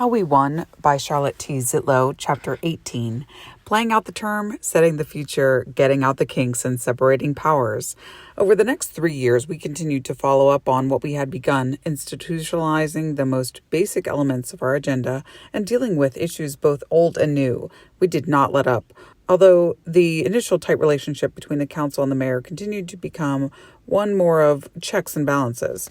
How We Won by Charlotte T. Zitlow, Chapter 18. Playing out the term, setting the future, getting out the kinks, and separating powers. Over the next 3 years, we continued to follow up on what we had begun, institutionalizing the most basic elements of our agenda and dealing with issues both old and new. We did not let up. Although the initial tight relationship between the council and the mayor continued to become one more of checks and balances.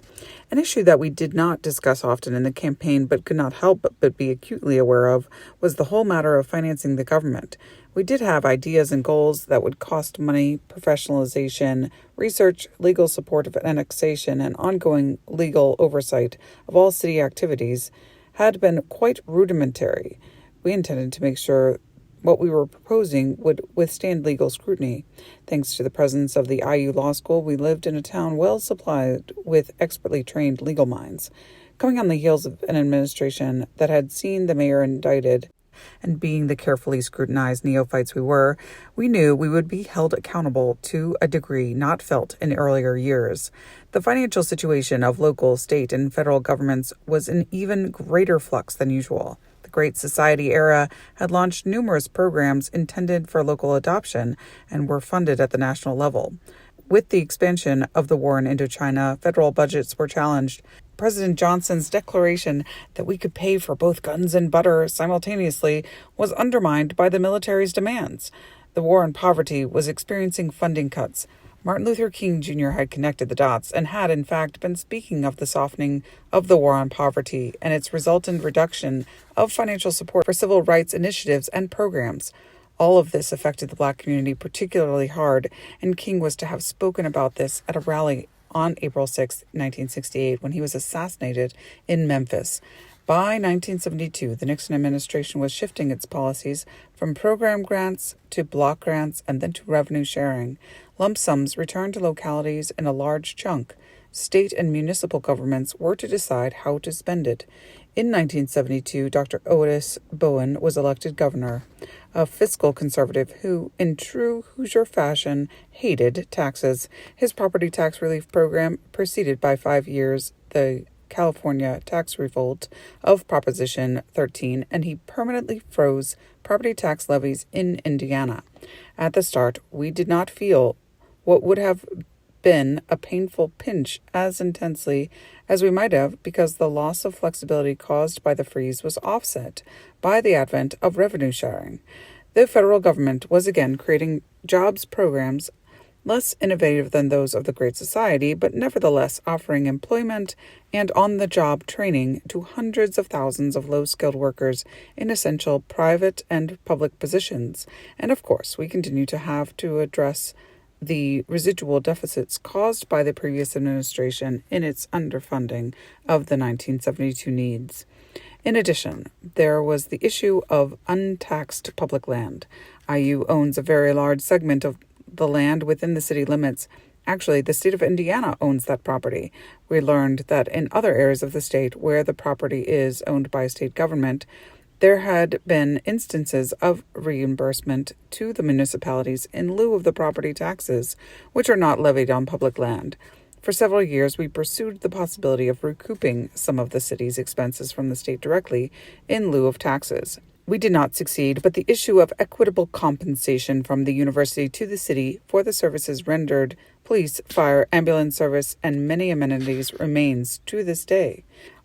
An issue that we did not discuss often in the campaign but could not help but be acutely aware of was the whole matter of financing the government. We did have ideas and goals that would cost money, professionalization, research, legal support of annexation, and ongoing legal oversight of all city activities had been quite rudimentary. We intended to make sure what we were proposing would withstand legal scrutiny. Thanks to the presence of the IU Law School, we lived in a town well supplied with expertly trained legal minds. Coming on the heels of an administration that had seen the mayor indicted, and being the carefully scrutinized neophytes we were, we knew we would be held accountable to a degree not felt in earlier years. The financial situation of local, state, and federal governments was in even greater flux than usual. The Great Society era had launched numerous programs intended for local adoption and were funded at the national level. With the expansion of the war in Indochina, federal budgets were challenged. President Johnson's declaration that we could pay for both guns and butter simultaneously was undermined by the military's demands. The war on poverty was experiencing funding cuts. Martin Luther King Jr. had connected the dots and had, in fact, been speaking of the softening of the war on poverty and its resultant reduction of financial support for civil rights initiatives and programs. All of this affected the Black community particularly hard, and King was to have spoken about this at a rally on April 6, 1968, when he was assassinated in Memphis. By 1972, the Nixon administration was shifting its policies from program grants to block grants and then to revenue sharing. Lump sums returned to localities in a large chunk. State and municipal governments were to decide how to spend it. In 1972, Dr. Otis Bowen was elected governor, a fiscal conservative who, in true Hoosier fashion, hated taxes. His property tax relief program preceded by 5 years the California tax revolt of Proposition 13, and he permanently froze property tax levies in Indiana. At the start, we did not feel what would have been a painful pinch as intensely as we might have, because the loss of flexibility caused by the freeze was offset by the advent of revenue sharing. The federal government was again creating jobs programs less innovative than those of the Great Society, but nevertheless offering employment and on-the-job training to hundreds of thousands of low-skilled workers in essential private and public positions. And of course, we continue to have to address the residual deficits caused by the previous administration in its underfunding of the 1972 needs. In addition, there was the issue of untaxed public land. IU owns a very large segment of the land within the city limits. Actually, the state of Indiana owns that property. We learned that in other areas of the state where the property is owned by state government, there had been instances of reimbursement to the municipalities in lieu of the property taxes, which are not levied on public land. For several years, we pursued the possibility of recouping some of the city's expenses from the state directly in lieu of taxes. We did not succeed, but the issue of equitable compensation from the university to the city for the services rendered, police, fire, ambulance service, and many amenities remains to this day.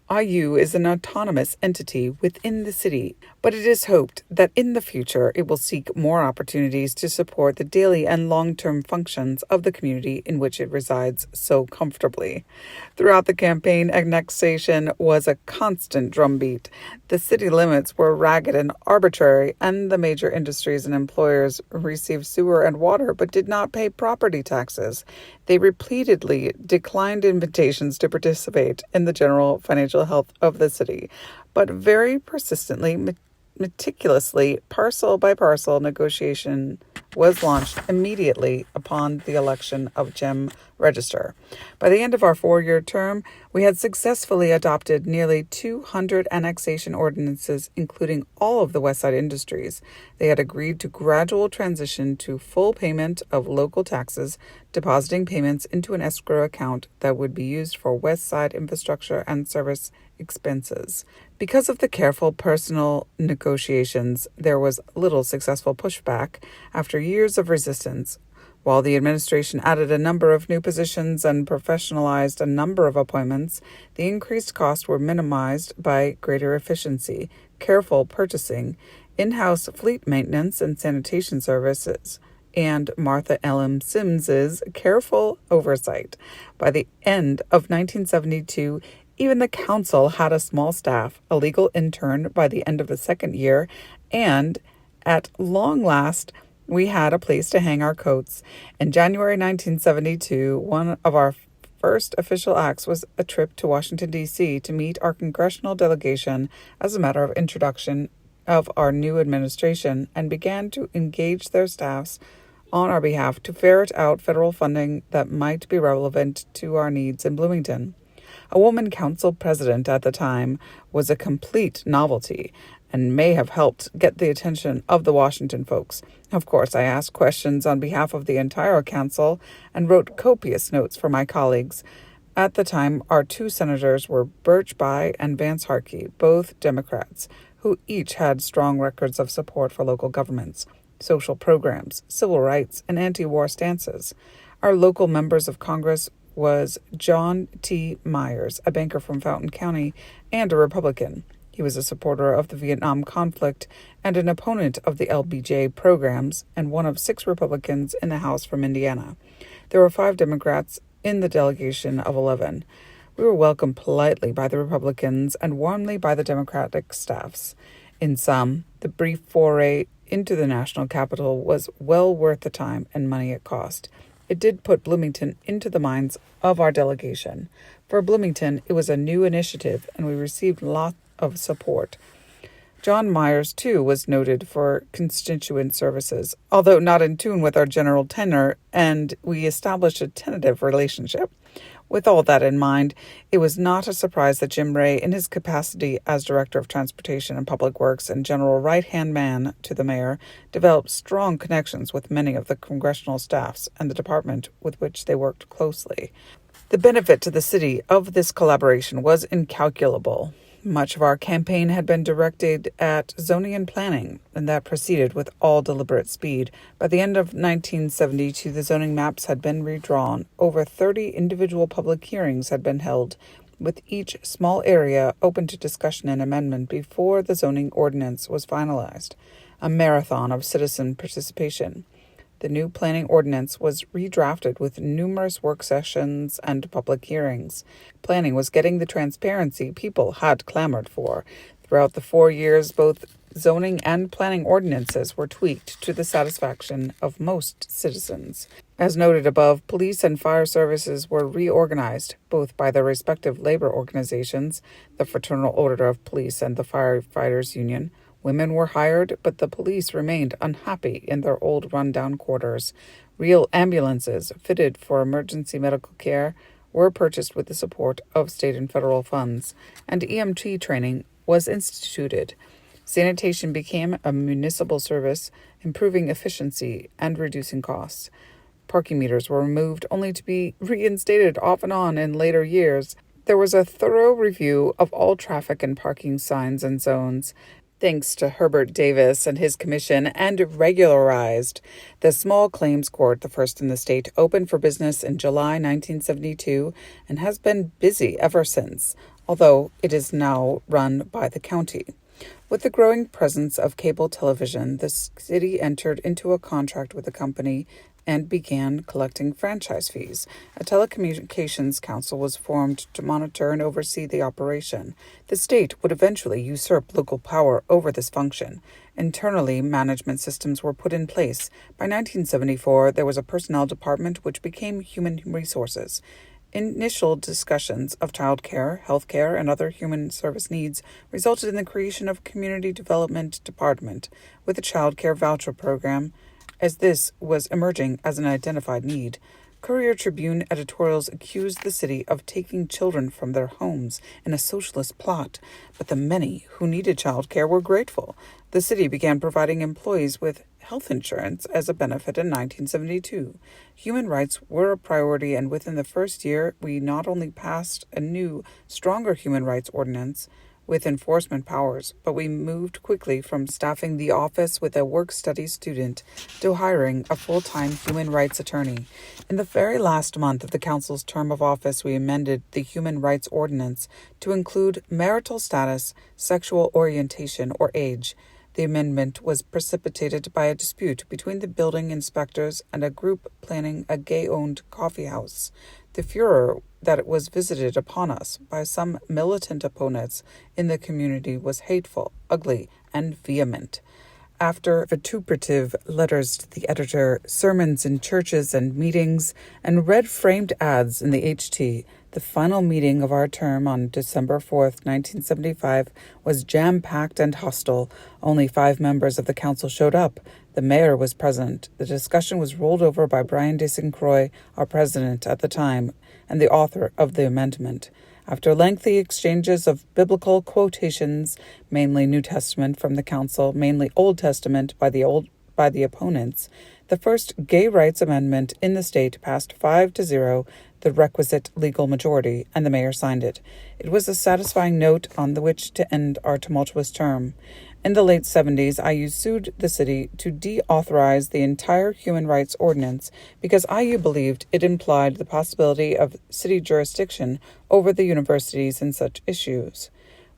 IU is an autonomous entity within the city, but it is hoped that in the future it will seek more opportunities to support the daily and long-term functions of the community in which it resides so comfortably. Throughout the campaign, annexation was a constant drumbeat. The city limits were ragged and arbitrary, and the major industries and employers received sewer and water but did not pay property taxes. They repeatedly declined invitations to participate in the general financial health of the city, but very persistently, meticulously, parcel by parcel negotiation was launched immediately upon the election of Jim Register. By the end of our 4-year term, we had successfully adopted nearly 200 annexation ordinances, including all of the Westside industries. They had agreed to gradual transition to full payment of local taxes, depositing payments into an escrow account that would be used for Westside infrastructure and service expenses. Because of the careful personal negotiations, there was little successful pushback after years of resistance. While the administration added a number of new positions and professionalized a number of appointments, the increased costs were minimized by greater efficiency, careful purchasing, in-house fleet maintenance and sanitation services, and Martha L.M. Sims's careful oversight. By the end of 1972, even the council had a small staff, a legal intern by the end of the second year, and at long last, we had a place to hang our coats. In January 1972, one of our first official acts was a trip to Washington, D.C. to meet our congressional delegation as a matter of introduction of our new administration and began to engage their staffs on our behalf to ferret out federal funding that might be relevant to our needs in Bloomington. A woman council president at the time was a complete novelty and may have helped get the attention of the Washington folks. Of course, I asked questions on behalf of the entire council and wrote copious notes for my colleagues. At the time, our two senators were Birch Bayh and Vance Harkey, both Democrats, who each had strong records of support for local governments, social programs, civil rights, and anti-war stances. Our local members of Congress was John T. Myers, a banker from Fountain County and a Republican. He was a supporter of the Vietnam conflict and an opponent of the LBJ programs, and one of 6 Republicans in the House from Indiana. There were 5 Democrats in the delegation of 11. We were welcomed politely by the Republicans and warmly by the Democratic staffs. In sum, the brief foray into the national capital was well worth the time and money it cost. It did put Bloomington into the minds of our delegation. For Bloomington, it was a new initiative, and we received lots of support. John Myers, too, was noted for constituent services, although not in tune with our general tenor, and we established a tentative relationship. With all that in mind, it was not a surprise that Jim Ray, in his capacity as Director of Transportation and Public Works and general right-hand man to the mayor, developed strong connections with many of the congressional staffs and the department with which they worked closely. The benefit to the city of this collaboration was incalculable. Much of our campaign had been directed at zoning and planning, and that proceeded with all deliberate speed. By the end of 1972, the zoning maps had been redrawn. Over 30 individual public hearings had been held, with each small area open to discussion and amendment before the zoning ordinance was finalized. A marathon of citizen participation. The new planning ordinance was redrafted with numerous work sessions and public hearings. Planning was getting the transparency people had clamored for. Throughout the 4 years, both zoning and planning ordinances were tweaked to the satisfaction of most citizens. As noted above, police and fire services were reorganized, both by their respective labor organizations, the Fraternal Order of Police and the Firefighters Union. Women were hired, but the police remained unhappy in their old rundown quarters. Real ambulances, fitted for emergency medical care, were purchased with the support of state and federal funds, and EMT training was instituted. Sanitation became a municipal service, improving efficiency and reducing costs. Parking meters were removed, only to be reinstated off and on in later years. There was a thorough review of all traffic and parking signs and zones, thanks to Herbert Davis and his commission, and regularized. The small claims court, the first in the state, opened for business in July 1972 and has been busy ever since, although it is now run by the county. With the growing presence of cable television, the city entered into a contract with the company and began collecting franchise fees. A telecommunications council was formed to monitor and oversee the operation. The state would eventually usurp local power over this function. Internally, management systems were put in place. By 1974, there was a personnel department which became human resources. Initial discussions of child care, health care, and other human service needs resulted in the creation of a community development department with a child care voucher program, as this was emerging as an identified need. Courier Tribune editorials accused the city of taking children from their homes in a socialist plot, but the many who needed child care were grateful. The city began providing employees with health insurance as a benefit in 1972. Human rights were a priority, and within the first year, we not only passed a new, stronger human rights ordinance with enforcement powers, but we moved quickly from staffing the office with a work-study student to hiring a full-time human rights attorney. In the very last month of the Council's term of office, we amended the Human Rights Ordinance to include marital status, sexual orientation, or age. The amendment was precipitated by a dispute between the building inspectors and a group planning a gay-owned coffee house. The furor that it was visited upon us by some militant opponents in the community was hateful, ugly, and vehement. After vituperative letters to the editor, sermons in churches and meetings, and red-framed ads in the HT, the final meeting of our term on December 4th, 1975, was jam-packed and hostile. Only 5 members of the council showed up. The mayor was present. The discussion was rolled over by Brian de St. Croix, our president at the time, and the author of the amendment. After lengthy exchanges of biblical quotations, mainly New Testament from the council, mainly Old Testament by the opponents, the first gay rights amendment in the state passed 5-0, the requisite legal majority, and the mayor signed it. It was a satisfying note on which to end our tumultuous term. In the late 70s, IU sued the city to deauthorize the entire human rights ordinance because IU believed it implied the possibility of city jurisdiction over the universities in such issues.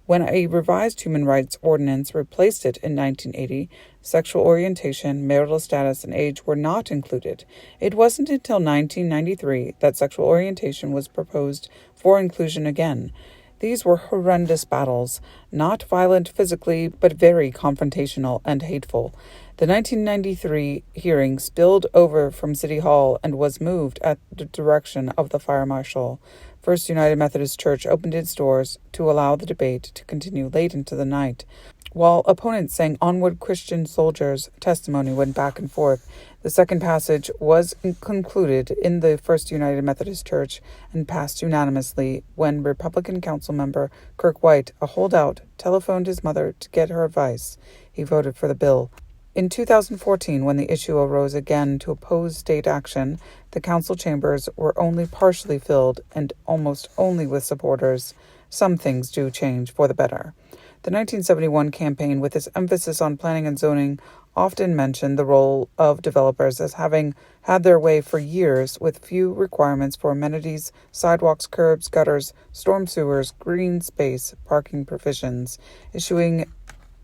When a revised human rights ordinance replaced it in 1980, sexual orientation, marital status, and age were not included. It wasn't until 1993 that sexual orientation was proposed for inclusion again. These were horrendous battles, not violent physically, but very confrontational and hateful. The 1993 hearing spilled over from City Hall and was moved at the direction of the fire marshal. First United Methodist Church opened its doors to allow the debate to continue late into the night. While opponents sang "Onward Christian Soldiers," testimony went back and forth. The second passage was concluded in the First United Methodist Church and passed unanimously when Republican council member Kirk White, a holdout, telephoned his mother to get her advice. He voted for the bill. In 2014, when the issue arose again to oppose state action, the council chambers were only partially filled and almost only with supporters. Some things do change for the better. The 1971 campaign, with its emphasis on planning and zoning, often mentioned the role of developers as having had their way for years with few requirements for amenities, sidewalks, curbs, gutters, storm sewers, green space, parking provisions, issuing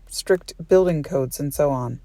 strict building codes, and so on.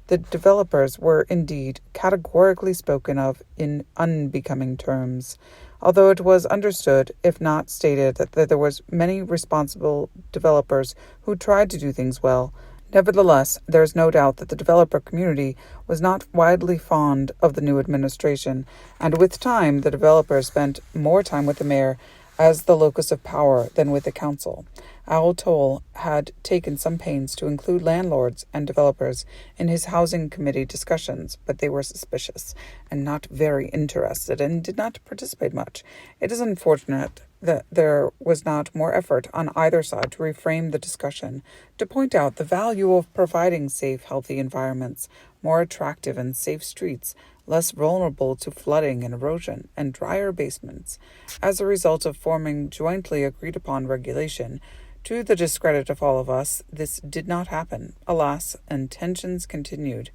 The developers were indeed categorically spoken of in unbecoming terms, although it was understood, if not stated, that there was many responsible developers who tried to do things well. Nevertheless, there is no doubt that the developer community was not widely fond of the new administration, and with time the developers spent more time with the mayor as the locus of power than with the council. Al Toll had taken some pains to include landlords and developers in his housing committee discussions, but they were suspicious and not very interested and did not participate much. It is unfortunate that there was not more effort on either side to reframe the discussion, to point out the value of providing safe, healthy environments, more attractive and safe streets, less vulnerable to flooding and erosion, and drier basements. As a result of forming jointly agreed-upon regulation, to the discredit of all of us, this did not happen, alas, and tensions continued.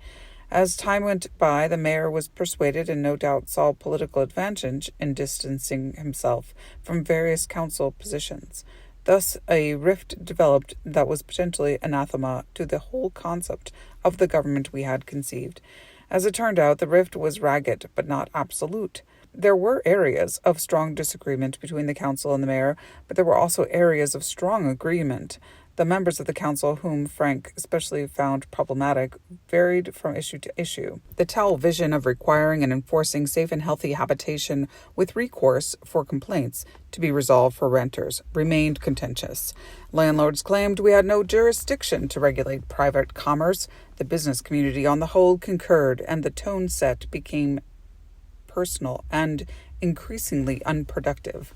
As time went by, the mayor was persuaded and no doubt saw political advantage in distancing himself from various council positions. Thus, a rift developed that was potentially anathema to the whole concept of the government we had conceived. As it turned out, the rift was ragged, but not absolute. There were areas of strong disagreement between the council and the mayor, but there were also areas of strong agreement. The members of the council, whom Frank especially found problematic, varied from issue to issue. The Towel vision of requiring and enforcing safe and healthy habitation with recourse for complaints to be resolved for renters remained contentious. Landlords claimed we had no jurisdiction to regulate private commerce. The business community on the whole concurred, and the tone set became personal and increasingly unproductive.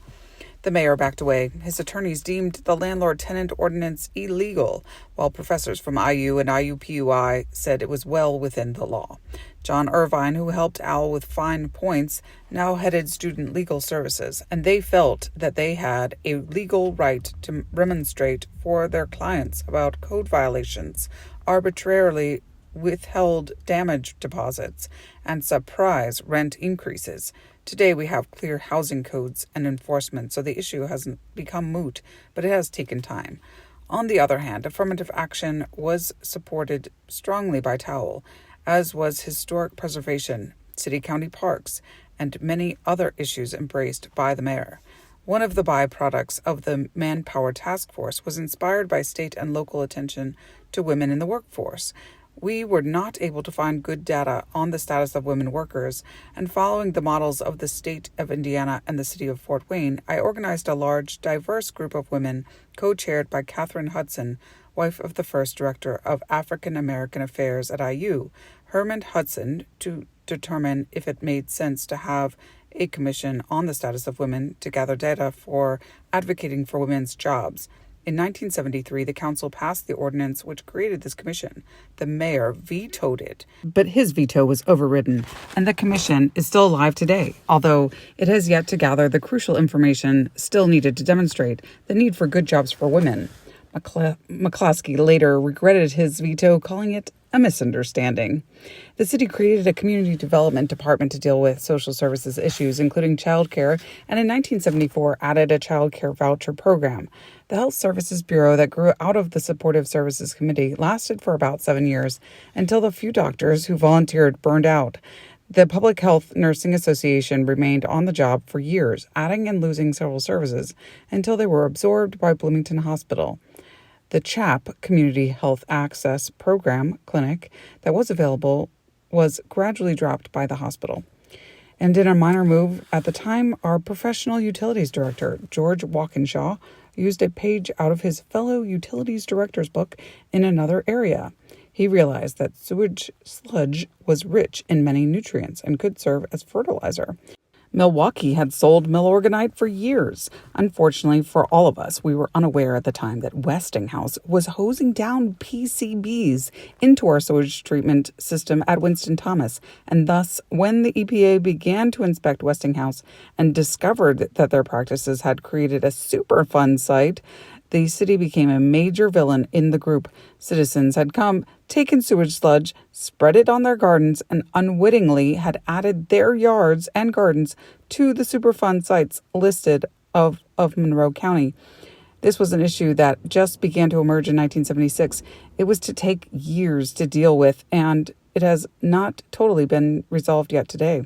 The mayor backed away. His attorneys deemed the landlord-tenant ordinance illegal, while professors from IU and IUPUI said it was well within the law. John Irvine, who helped Al with fine points, now headed student legal services, and they felt that they had a legal right to remonstrate for their clients about code violations, arbitrarily withheld damage deposits, and surprise rent increases. Today we have clear housing codes and enforcement, so the issue hasn't become moot, but it has taken time. On the other hand, affirmative action was supported strongly by Towle, as was historic preservation, city-county parks, and many other issues embraced by the mayor. One of the byproducts of the Manpower Task Force was inspired by state and local attention to women in the workforce. We were not able to find good data on the status of women workers, and following the models of the state of Indiana and the city of Fort Wayne, I organized a large, diverse group of women, co-chaired by Katherine Hudson, wife of the first director of African American Affairs at IU, Herman Hudson, to determine if it made sense to have a commission on the status of women to gather data for advocating for women's jobs. In 1973, the council passed the ordinance which created this commission. The mayor vetoed it, but his veto was overridden, and the commission is still alive today, although it has yet to gather the crucial information still needed to demonstrate the need for good jobs for women. McCloskey later regretted his veto, calling it a misunderstanding. The city created a community development department to deal with social services issues, including child care, and in 1974 added a child care voucher program. The Health Services Bureau that grew out of the Supportive Services Committee lasted for about 7 years, until the few doctors who volunteered burned out. The Public Health Nursing Association remained on the job for years, adding and losing several services, until they were absorbed by Bloomington Hospital. The CHAP, Community Health Access Program clinic, that was available was gradually dropped by the hospital. And in a minor move, at the time, our professional utilities director, George Walkinshaw, used a page out of his fellow utilities director's book in another area. He realized that sewage sludge was rich in many nutrients and could serve as fertilizer. Milwaukee had sold Milorganite for years. Unfortunately for all of us, we were unaware at the time that Westinghouse was hosing down PCBs into our sewage treatment system at Winston-Thomas. And thus, when the EPA began to inspect Westinghouse and discovered that their practices had created a Superfund site, the city became a major villain in the group. Citizens had come, taken sewage sludge, spread it on their gardens, and unwittingly had added their yards and gardens to the Superfund sites listed of Monroe County. This was an issue that just began to emerge in 1976. It was to take years to deal with, and it has not totally been resolved yet today.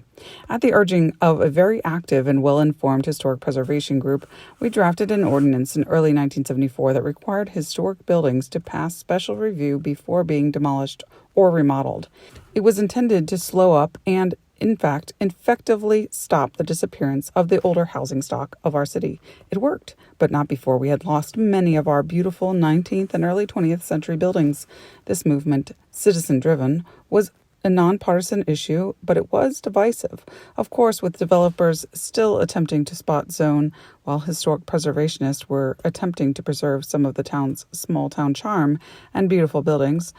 At the urging of a very active and well-informed historic preservation group, we drafted an ordinance in early 1974 that required historic buildings to pass special review before being demolished or remodeled. It was intended to slow up and, in fact, effectively stop the disappearance of the older housing stock of our city. It worked, but not before we had lost many of our beautiful 19th and early 20th century buildings. This movement, citizen-driven, was a nonpartisan issue, but it was divisive. Of course, with developers still attempting to spot zone, while historic preservationists were attempting to preserve some of the town's small-town charm and beautiful buildings.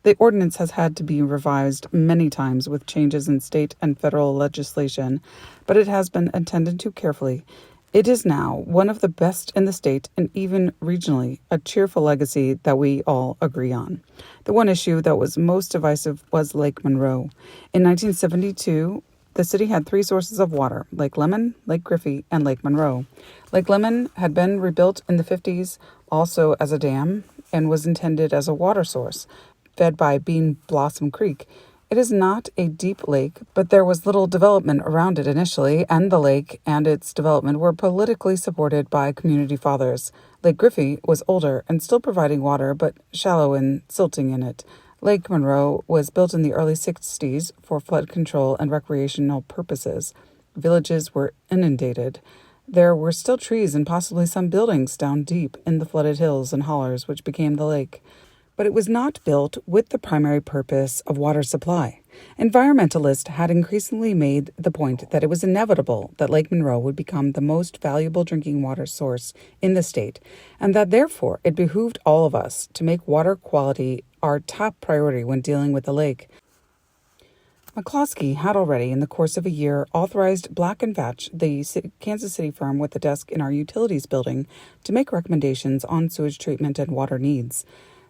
The ordinance has had to be revised many times with changes in state and federal legislation, but it has been attended to carefully. It is now one of the best in the state and even regionally, a cheerful legacy that we all agree on. The one issue that was most divisive was Lake Monroe. In 1972, the city had 3 sources of water: Lake Lemon, Lake Griffey, and Lake Monroe. Lake Lemon had been rebuilt in the 50s, also as a dam, and was intended as a water source, fed by Bean Blossom Creek. It is not a deep lake, but there was little development around it initially, and the lake and its development were politically supported by community fathers. Lake Griffey was older and still providing water, but shallow and silting in it. Lake Monroe was built in the early 60s for flood control and recreational purposes. Villages were inundated. There were still trees and possibly some buildings down deep in the flooded hills and hollers which became the lake. But it was not built with the primary purpose of water supply. Environmentalists had increasingly made the point that it was inevitable that Lake Monroe would become the most valuable drinking water source in the state, and that therefore it behooved all of us to make water quality our top priority when dealing with the lake. McCloskey had already, in the course of a year, authorized Black & Veatch, the Kansas City firm with a desk in our utilities building, to make recommendations on sewage treatment and water needs.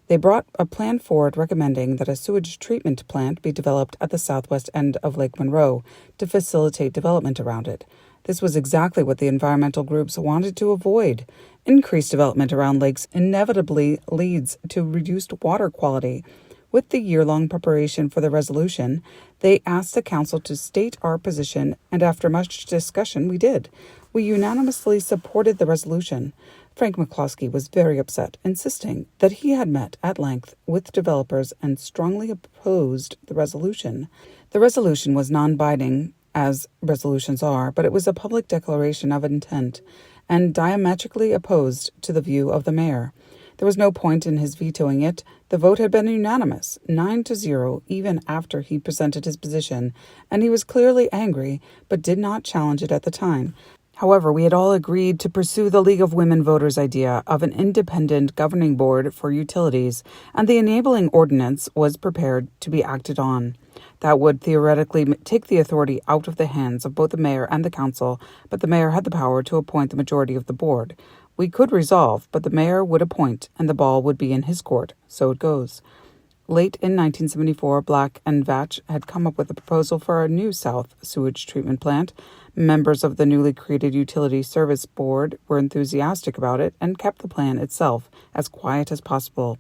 They brought a plan forward recommending that a sewage treatment plant be developed at the southwest end of Lake Monroe to facilitate development around it. This was exactly what the environmental groups wanted to avoid. Increased development around lakes inevitably leads to reduced water quality. With the year-long preparation for the resolution, they asked the council to state our position, and after much discussion, we did. We unanimously supported the resolution. Frank McCloskey was very upset, insisting that he had met at length with developers and strongly opposed the resolution. The resolution was non-binding, as resolutions are, but it was a public declaration of intent and diametrically opposed to the view of the mayor. There was no point in his vetoing it. The vote had been unanimous, 9-0, even after he presented his position, and he was clearly angry, but did not challenge it at the time. However, we had all agreed to pursue the League of Women Voters idea of an independent governing board for utilities, and the enabling ordinance was prepared to be acted on. That would theoretically take the authority out of the hands of both the mayor and the council, but the mayor had the power to appoint the majority of the board. We could resolve, but the mayor would appoint, and the ball would be in his court. So it goes. Late in 1974, Black & Veatch had come up with a proposal for a new South sewage treatment plant. Members of the newly created Utility Service Board were enthusiastic about it and kept the plan itself as quiet as possible.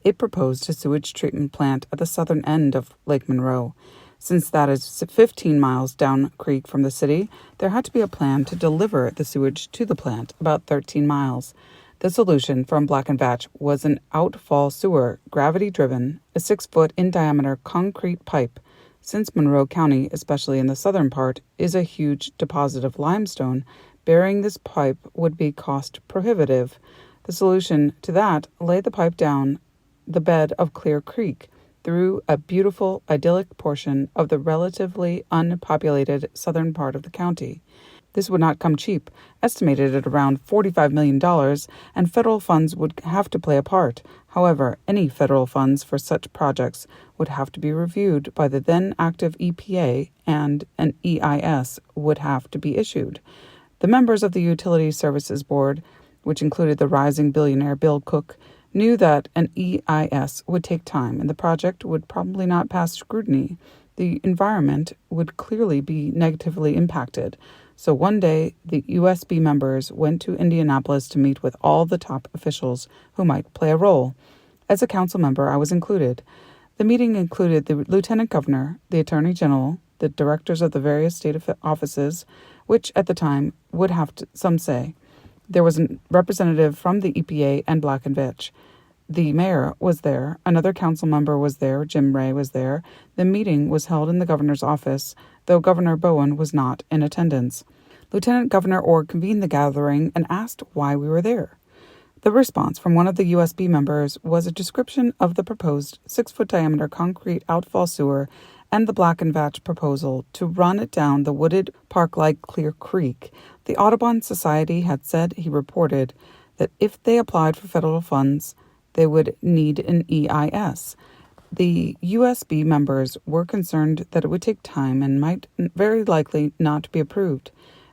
It proposed a sewage treatment plant at the southern end of Lake Monroe. Since that is 15 miles down creek from the city, there had to be a plan to deliver the sewage to the plant, about 13 miles. The solution from Black & Veatch was an outfall sewer, gravity-driven, a 6-foot in diameter concrete pipe. Since Monroe County, especially in the southern part, is a huge deposit of limestone, burying this pipe would be cost prohibitive. The solution to that lay the pipe down the bed of Clear Creek, through a beautiful, idyllic portion of the relatively unpopulated southern part of the county. This would not come cheap, estimated at around $45 million, and federal funds would have to play a part. However, any federal funds for such projects would have to be reviewed by the then active EPA, and an EIS would have to be issued. The members of the Utility Services Board, which included the rising billionaire Bill Cook, knew that an EIS would take time and the project would probably not pass scrutiny. The environment would clearly be negatively impacted. So one day, the USB members went to Indianapolis to meet with all the top officials who might play a role. As a council member, I was included. The meeting included the lieutenant governor, the attorney general, the directors of the various state offices, which at the time would have some say. There was a representative from the EPA and Black & Veatch. The mayor was there. Another council member was there. Jim Ray was there. The meeting was held in the governor's office, though Governor Bowen was not in attendance. Lieutenant Governor Orr convened the gathering and asked why we were there. The response from one of the USB members was a description of the proposed 6-foot diameter concrete outfall sewer and the Black & Veatch proposal to run it down the wooded park-like Clear Creek. The Audubon Society had said, he reported, that if they applied for federal funds, they would need an EIS. The USB members were concerned that it would take time and might very likely not be approved.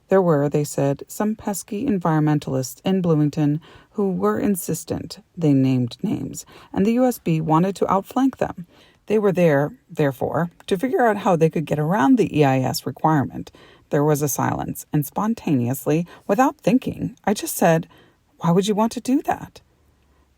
There were, they said, some pesky environmentalists in Bloomington who were insistent. They named names, and the USB wanted to outflank them. They were there, therefore, to figure out how they could get around the EIS requirement. There was a silence, and spontaneously, without thinking, I just said, "Why would you want to do that?"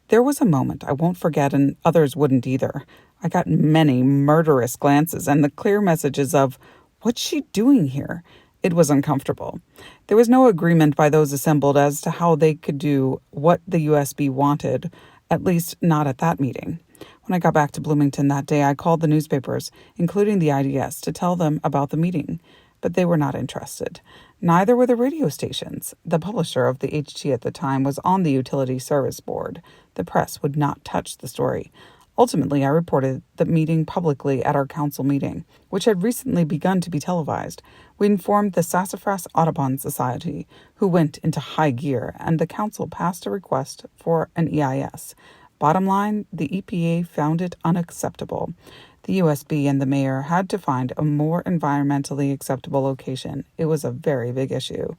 There was a moment I won't forget, and others wouldn't either. I got many murderous glances and the clear messages of, "What's she doing here?" It was uncomfortable. There was no agreement by those assembled as to how they could do what the USB wanted, at least not at that meeting. When I got back to Bloomington that day, I called the newspapers, including the IDS, to tell them about the meeting, but they were not interested. Neither were the radio stations. The publisher of the HT at the time was on the Utility Service Board. The press would not touch the story. Ultimately, I reported the meeting publicly at our council meeting, which had recently begun to be televised. We informed the Sassafras Audubon Society, who went into high gear, and the council passed a request for an EIS. Bottom line, the EPA found it unacceptable. The USB and the mayor had to find a more environmentally acceptable location. It was a very big issue.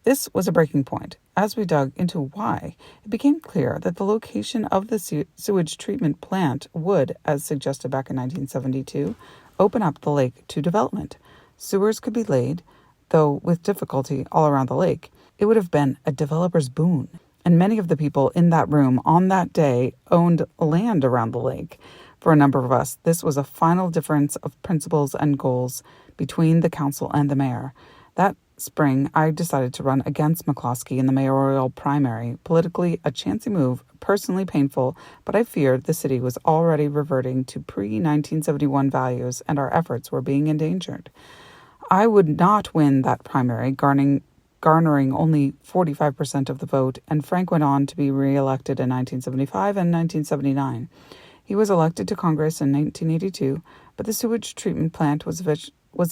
This was a breaking point. As we dug into why, it became clear that the location of the sewage treatment plant would, as suggested back in 1972, open up the lake to development. Sewers could be laid, though with difficulty, all around the lake. It would have been a developer's boon. And many of the people in that room on that day owned land around the lake. For a number of us, this was a final difference of principles and goals between the council and the mayor. That spring, I decided to run against McCloskey in the mayoral primary. Politically, a chancy move, personally painful, but I feared the city was already reverting to pre-1971 values and our efforts were being endangered. I would not win that primary, garnering only 45% of the vote, and Frank went on to be re-elected in 1975 and 1979. He was elected to Congress in 1982, but the sewage treatment plant was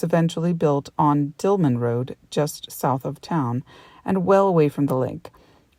eventually built on Dillman Road, just south of town, and well away from the lake.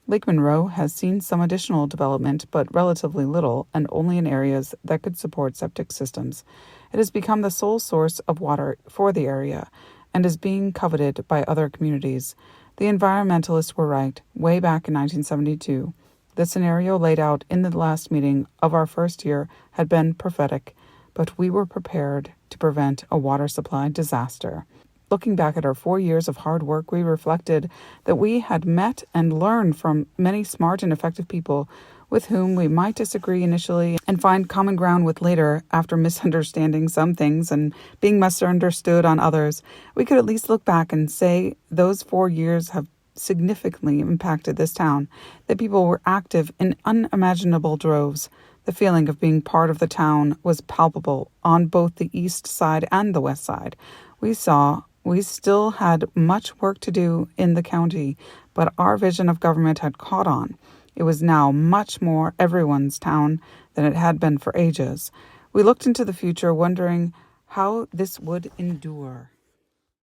Lake Monroe has seen some additional development, but relatively little, and only in areas that could support septic systems. It has become the sole source of water for the area, and is being coveted by other communities. The environmentalists were right, way back in 1972. The scenario laid out in the last meeting of our first year had been prophetic, but we were prepared to prevent a water supply disaster. Looking back at our 4 years of hard work, we reflected that we had met and learned from many smart and effective people with whom we might disagree initially and find common ground with later after misunderstanding some things and being misunderstood on others. We could at least look back and say those 4 years have significantly impacted this town, that people were active in unimaginable droves. The feeling of being part of the town was palpable on both the east side and the west side. We still had much work to do in the county, but our vision of government had caught on. It was now much more everyone's town than it had been for ages. We looked into the future, wondering how this would endure.